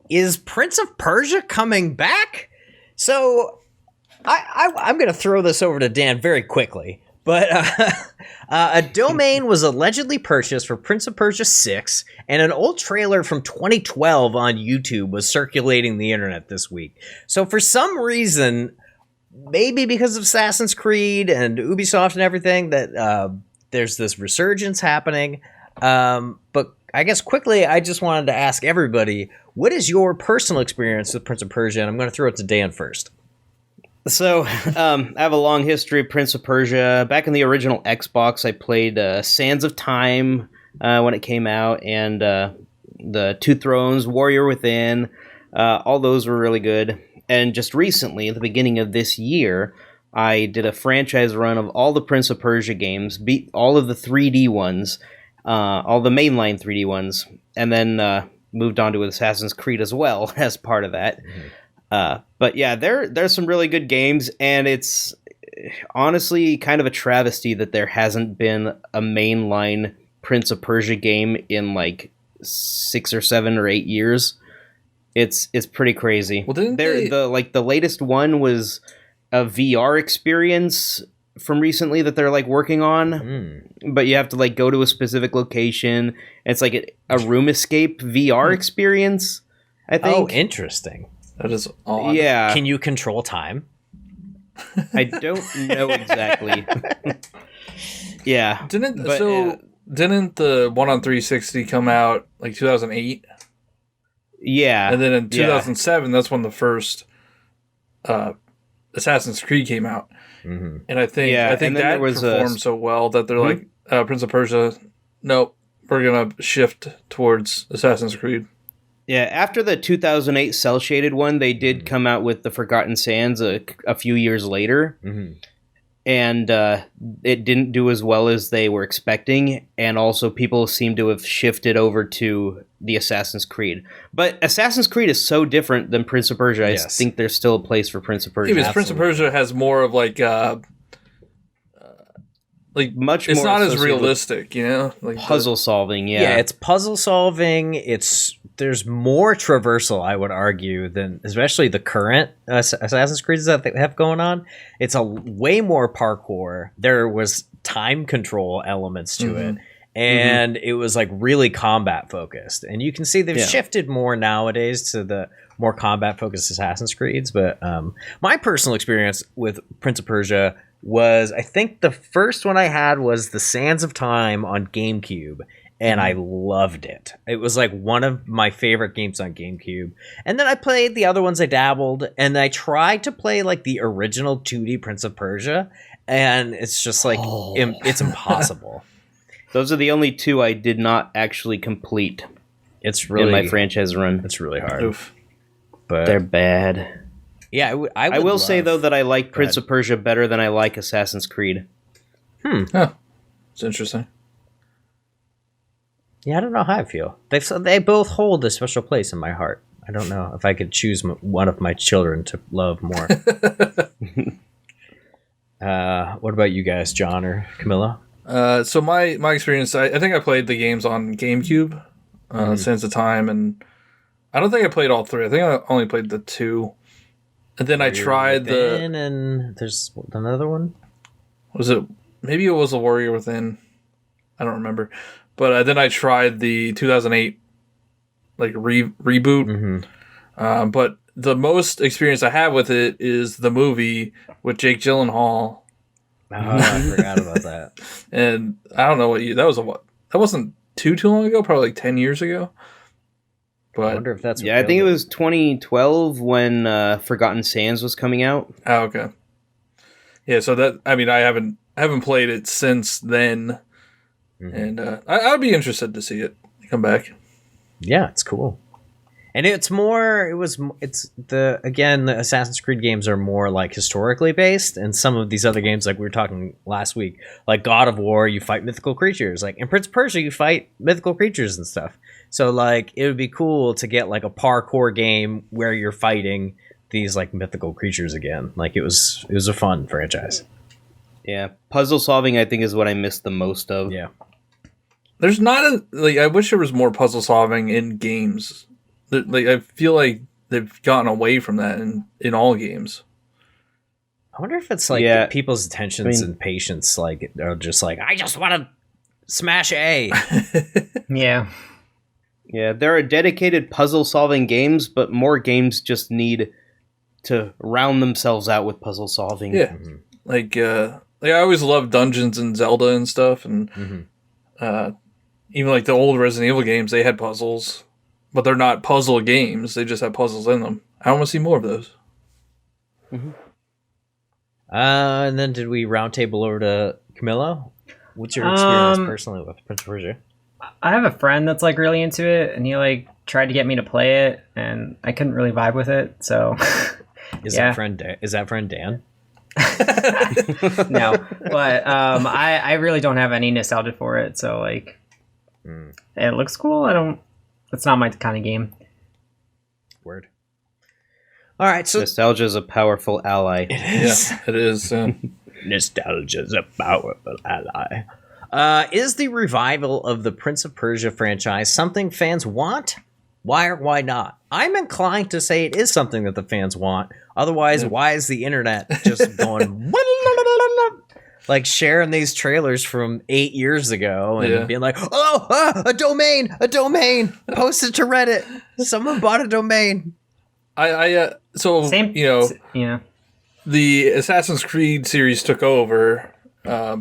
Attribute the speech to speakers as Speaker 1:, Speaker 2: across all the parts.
Speaker 1: is Prince of Persia coming back? So I'm going to throw this over to Dan very quickly. But a domain was allegedly purchased for Prince of Persia 6, and an old trailer from 2012 on YouTube was circulating the internet this week. So for some reason, maybe because of Assassin's Creed and Ubisoft and everything, that there's this resurgence happening. But I guess quickly, I just wanted to ask everybody, what is your personal experience with Prince of Persia? And I'm going to throw it to Dan first.
Speaker 2: So, I have a long history of Prince of Persia. Back in the original Xbox, I played Sands of Time when it came out, and the Two Thrones, Warrior Within. All those were really good. And just recently, at the beginning of this year, I did a franchise run of all the Prince of Persia games, beat all of the 3D ones, all the mainline 3D ones, and then moved on to Assassin's Creed as well as part of that. Mm-hmm. But yeah, there's some really good games, and it's honestly kind of a travesty that there hasn't been a mainline Prince of Persia game in like 6 or 7 or 8 years. It's pretty crazy.
Speaker 3: Well, the
Speaker 2: latest one was a VR experience from recently that they're like working on, but you have to like go to a specific location. It's like a room escape VR experience, I think.
Speaker 1: Oh, interesting.
Speaker 3: That is odd.
Speaker 2: Yeah.
Speaker 1: Can you control time?
Speaker 2: I don't know exactly. Yeah.
Speaker 3: Didn't the one on 360 come out like 2008?
Speaker 2: Yeah.
Speaker 3: And then in 2007, that's when the first Assassin's Creed came out. Mm-hmm. And I think that performed so well that they're like, Prince of Persia, nope, we're going to shift towards Assassin's Creed.
Speaker 2: Yeah, after the 2008 cel-shaded one, they did come out with the Forgotten Sands a few years later, and it didn't do as well as they were expecting, and also people seem to have shifted over to the Assassin's Creed. But Assassin's Creed is so different than Prince of Persia, I think there's still a place for Prince of Persia.
Speaker 3: Yeah, because Prince of Persia has more of like
Speaker 2: much
Speaker 3: it's
Speaker 2: more
Speaker 3: not as realistic, you know? Like
Speaker 2: puzzle solving,
Speaker 1: Yeah, it's puzzle solving, there's more traversal, I would argue, than especially the current Assassin's Creeds that they have going on. It's a way more parkour. There was time control elements to it, and it was like really combat focused. And you can see they've shifted more nowadays to the more combat focused Assassin's Creeds. But my personal experience with Prince of Persia was, I think the first one I had was the Sands of Time on GameCube. And I loved it. It was like one of my favorite games on GameCube. And then I played the other ones, I dabbled, and I tried to play like the original 2D Prince of Persia, and it's just like, it's impossible.
Speaker 2: Those are the only two I did not actually complete.
Speaker 1: It's really
Speaker 2: in my franchise run.
Speaker 1: It's really hard.
Speaker 3: Oof.
Speaker 2: But they're bad.
Speaker 1: Yeah,
Speaker 2: I will say though that I like Prince of Persia better than I like Assassin's Creed.
Speaker 3: Huh. It's interesting.
Speaker 1: Yeah, I don't know how I feel. They both hold a special place in my heart. I don't know if I could choose one of my children to love more. What about you guys, John or Camilo?
Speaker 3: So my experience, I think I played the games on GameCube, Sands of Time, and I don't think I played all 3. I think I only played the 2. And then I tried
Speaker 1: and there's another one.
Speaker 3: Was it? Maybe it was a Warrior Within. I don't remember. But then I tried the 2008 like reboot. But the most experience I have with it is the movie with Jake Gyllenhaal.
Speaker 1: Oh, I forgot about that.
Speaker 3: And I don't know that wasn't too long ago, probably like 10 years ago. But
Speaker 1: I wonder if that's
Speaker 2: I think it was 2012 when Forgotten Sands was coming out.
Speaker 3: Oh, okay. Yeah, so that I haven't played it since then. And I'd be interested to see it come back.
Speaker 1: Yeah, it's cool. And the Assassin's Creed games are more like historically based, and some of these other games, like we were talking last week, like God of War, you fight mythical creatures. Like in Prince of Persia, you fight mythical creatures and stuff. So like it would be cool to get like a parkour game where you're fighting these like mythical creatures again. Like it was a fun franchise.
Speaker 2: Yeah, puzzle solving I think is what I missed the most of.
Speaker 1: Yeah.
Speaker 3: There's not I wish there was more puzzle solving in games. Like I feel like they've gotten away from that in all games.
Speaker 1: I wonder if it's like people's attentions and patience, like are just like, I just want to smash A.
Speaker 4: Yeah.
Speaker 2: Yeah, there are dedicated puzzle-solving games, but more games just need to round themselves out with puzzle solving.
Speaker 3: Yeah, like I always loved dungeons and Zelda and stuff, and even like the old Resident Evil games, they had puzzles, but they're not puzzle games. They just have puzzles in them. I want to see more of those.
Speaker 1: And then did we roundtable over to Camilo? What's your experience personally with Prince of Persia?
Speaker 4: I have a friend that's like really into it, and he like tried to get me to play it, and I couldn't really vibe with it. So,
Speaker 1: is that friend Dan?
Speaker 4: No, but I really don't have any nostalgia for it. So like, it looks cool. It's not my kind of game.
Speaker 1: Word. All right, so
Speaker 2: nostalgia is a powerful ally.
Speaker 1: It is.
Speaker 3: Yeah, it is.
Speaker 1: Nostalgia is a powerful ally. Is the revival of the Prince of Persia franchise something fans want? Why or why not? I'm inclined to say it is something that the fans want. Otherwise, why is the internet just going like sharing these trailers from 8 years ago and being like, a domain, post it to Reddit. Someone bought a domain.
Speaker 3: The Assassin's Creed series took over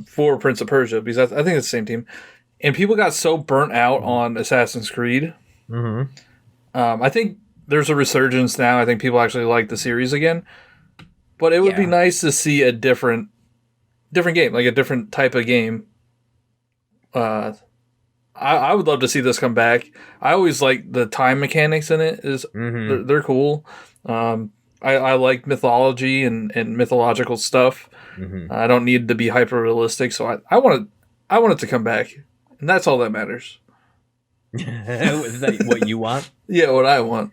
Speaker 3: for Prince of Persia, because I think it's the same team, and people got so burnt out on Assassin's Creed. I think there's a resurgence now. I think people actually like the series again, but it would be nice to see a different game, like a different type of game. I would love to see this come back. I always like the time mechanics in it. They're cool. I like mythology and mythological stuff. I don't need it to be hyper realistic, so I want it to come back, and that's all that matters.
Speaker 1: Is that what you want?
Speaker 3: Yeah, what I want.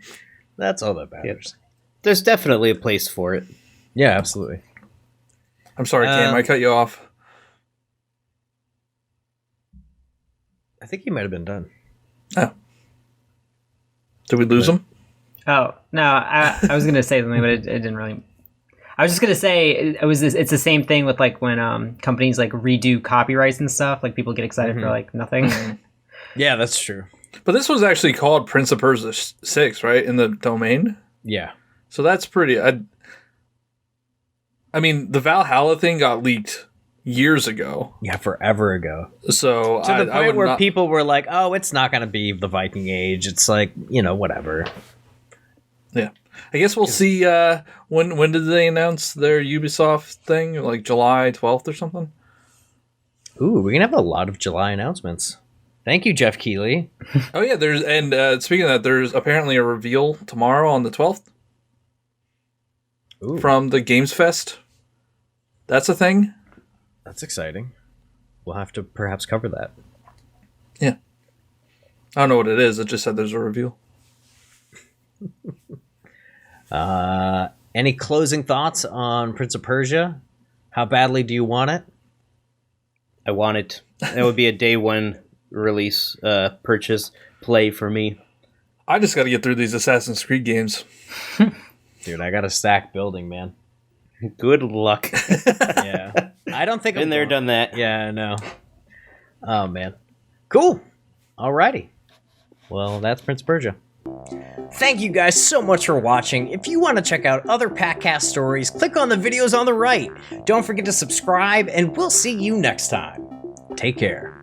Speaker 1: That's all that matters.
Speaker 2: There's definitely a place for it.
Speaker 1: Yeah, absolutely.
Speaker 3: I'm sorry, Cam, I cut you off.
Speaker 1: I think you might have been done.
Speaker 3: Oh. Did we lose him?
Speaker 4: Oh, no, I was going to say something, but it didn't really... I was just going to say it's the same thing with like when companies like redo copyrights and stuff, like people get excited for like nothing.
Speaker 1: Yeah, that's true.
Speaker 3: But this was actually called Prince of Persia 6, right? In the domain?
Speaker 1: Yeah.
Speaker 3: So that's pretty... I mean, the Valhalla thing got leaked years ago.
Speaker 1: Yeah, forever ago.
Speaker 3: So
Speaker 1: to the point where people were like, oh, it's not going to be the Viking Age. It's like, whatever.
Speaker 3: Yeah. I guess we'll see when did they announce their Ubisoft thing? Like July 12th or something?
Speaker 1: Ooh, we're going to have a lot of July announcements. Thank you, Jeff Keighley.
Speaker 3: Oh, yeah. Speaking of that, there's apparently a reveal tomorrow on the 12th.
Speaker 1: Ooh.
Speaker 3: From the Games Fest. That's a thing.
Speaker 1: That's exciting. We'll have to perhaps cover that.
Speaker 3: Yeah. I don't know what it is. It just said there's a reveal.
Speaker 1: Any closing thoughts on Prince of Persia? How badly do you want it?
Speaker 2: I want it. That would be a day one release purchase play for me.
Speaker 3: I just got to get through these Assassin's Creed games.
Speaker 1: Dude, I got a stack building, man.
Speaker 2: Good luck.
Speaker 1: Yeah. I don't think
Speaker 2: Been there, done that.
Speaker 1: Yeah, I know. Oh, man. Cool. Alrighty. Well, that's Prince of Persia. Thank you guys so much for watching. If you want to check out other PackCast stories, click on the videos on the right. Don't forget to subscribe, and we'll see you next time. Take care.